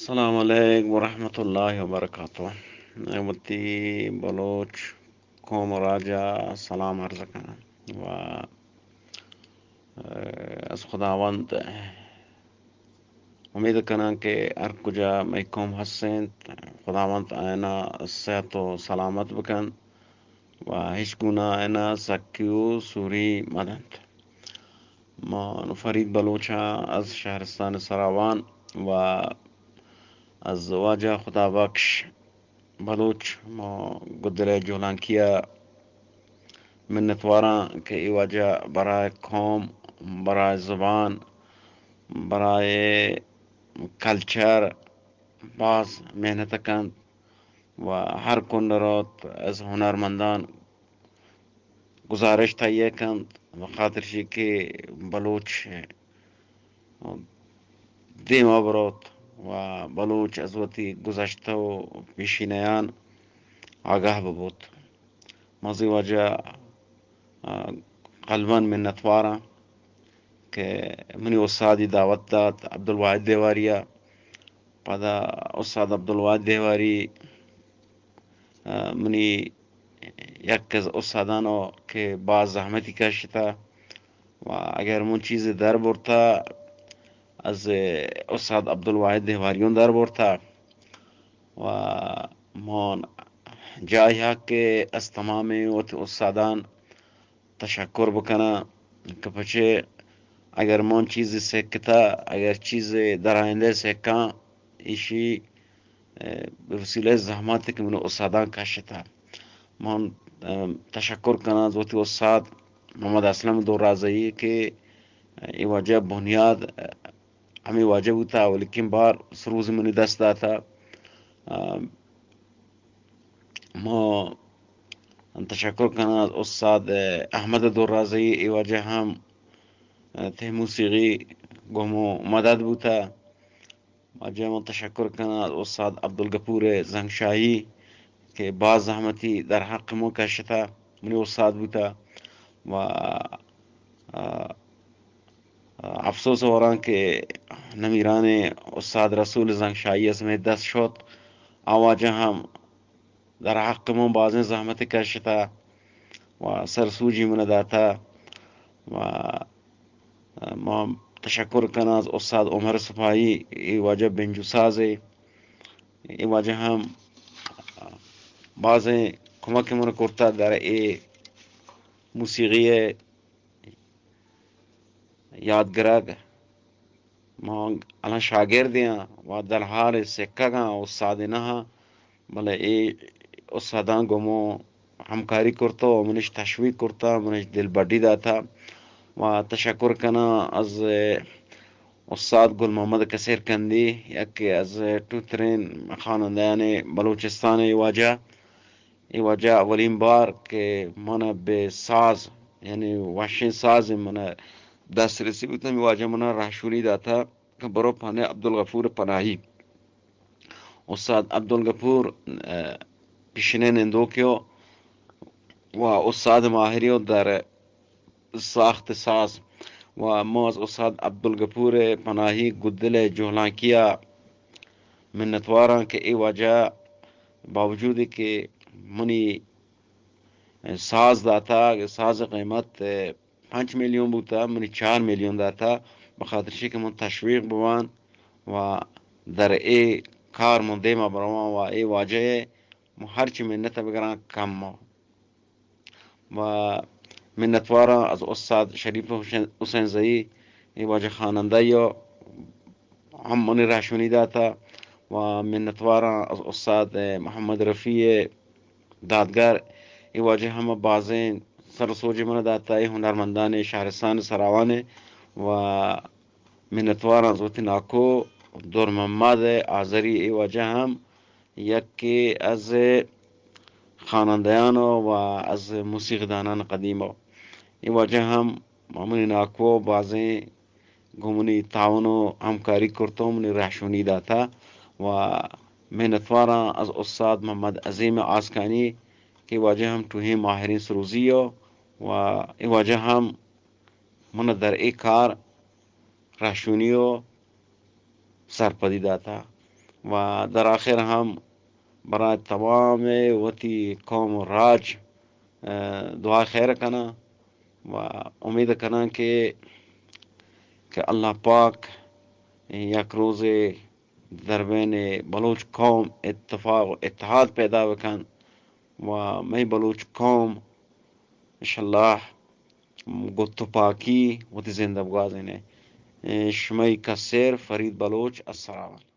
السلام عليكم ورحمة الله وبركاته. نعمتي بلوچ قوم راجع سلام عرض کنم و از خداوند امید کنم که هر کجا می قوم هستند خداوند اینا صحت و سلامت بکن و هیچ گونه اینا سکیو سوری مدند. ما فرید بلوچا از شهرستان سراوان و از واجه خدا بخش بلوچ ما قدر جولانکیا منتوارا که ای وجه برای قوم، برای زبان، برای کلچر باز محنت کند و هر کندرات از هنرمندان گزارش تهیه کند و خاطرشی که بلوچ دیما برات و بلوچ از وقتی گذشته و پیشینیان آگاه ببود. مازی وجه قلبا منتوارا که منی استادی دعوت داد عبدالواحد دیواریا پدا استاد عبدالواحد دیواری منی یک از استادانو که باز زحمتی کشیده و اگر من چیز در برتا از استاد عبدالواحد دیواریون در برتا و من جایی ها که از تمام استادان تشکر بکنه که پچه اگر من چیزی سکتا اگر چیز در آینده سکا ایشی به وسیله زحماتی که من استادان کشیده من تشکر کنم از وقتی استاد محمد اسلم دور رازایی که ای واجه بنیاد همی واجه بودا ولیکن بار سروز منی دست داتا ما تشکر کنم از استاد احمد دور رازایی ای واجه هم ته موسیقی گمو مدد بودا واجه من تشکر کنم از استاد عبدالغفور زنگشاهی که باز زحمتی در حق ما کشیده منی استاد بودا و افسوس وران که نمیران استاد رسول زنگشاهی از می دست شد آواجه هم در حق ما باز زحمت کشیده و سرسوجی من داتا و ما تشکر کنم از استاد عمر صفایی ای واجه بنجو سازی ای واجه هم باز کمک من کرتا در ای موسیقی یادگرگ ما الان شاگردیم و در حال سکگا استاد نه بله ای استادان گمو همکاری کرتا و منش تشویق کرتا منش دل بردی داتا و تشکر کنم از استاد گل محمد کثیر کندی یکی از توترین خانندگان بلوچستان ای واجه اولین بار که من به ساز یعنی واشین ساز من دسترسی بودم ای واجه من رهشوری داتا که برو پانه عبدالغفور پناهی استاد عبدالغفور پیشینه نندوکیو و استاد ماهریو در ساخت ساز و ما از استاد عبدالغفور پناهی گدل جولانکیا منتواران که ای واجه باوجودی که منی ساز داتا ساز قیمت 5 میلیون بودا منی 4 میلیون داتا بخاطرشی که من تشویق بوان و در ای کار من دیما بروان و ای واجه هرچی منت بگران کم و منتوارا از استاد شریف حسین زئی ای واجه خواننده یا هم منی راشونی داتا و منتوارا از استاد محمد رفیع دادگر ای واجه هم بازین سرسوجی من داتا ای هنرمندان شهرستان سراوانه و منتوارا از وقتی ناکو دور محمد آذری ای واجه هم یکی از خوانندگان و از موسیقیدانان قدیم ای واجه هم منی ناکو بازی گمونی تعاون و همکاری کرتا منی رهشونی داتا و منتوارا از استاد محمد عظیم آسکانی که واجه هم توی ماهرین سروزی و ای واجه هم من در ای کار رهشونی و سرپدی داتا و در آخر هم برای تمام وتی قوم و راج دعا خیر کنه و امید کنه که الله پاک یک روز در بین بلوچ قوم اتفاق و اتحاد پیدا بکن و می بلوچ قوم انشالله گت و پاکی و تی زنده بگازینه. شمي كسير فريد بلوچ. السلام عليكم.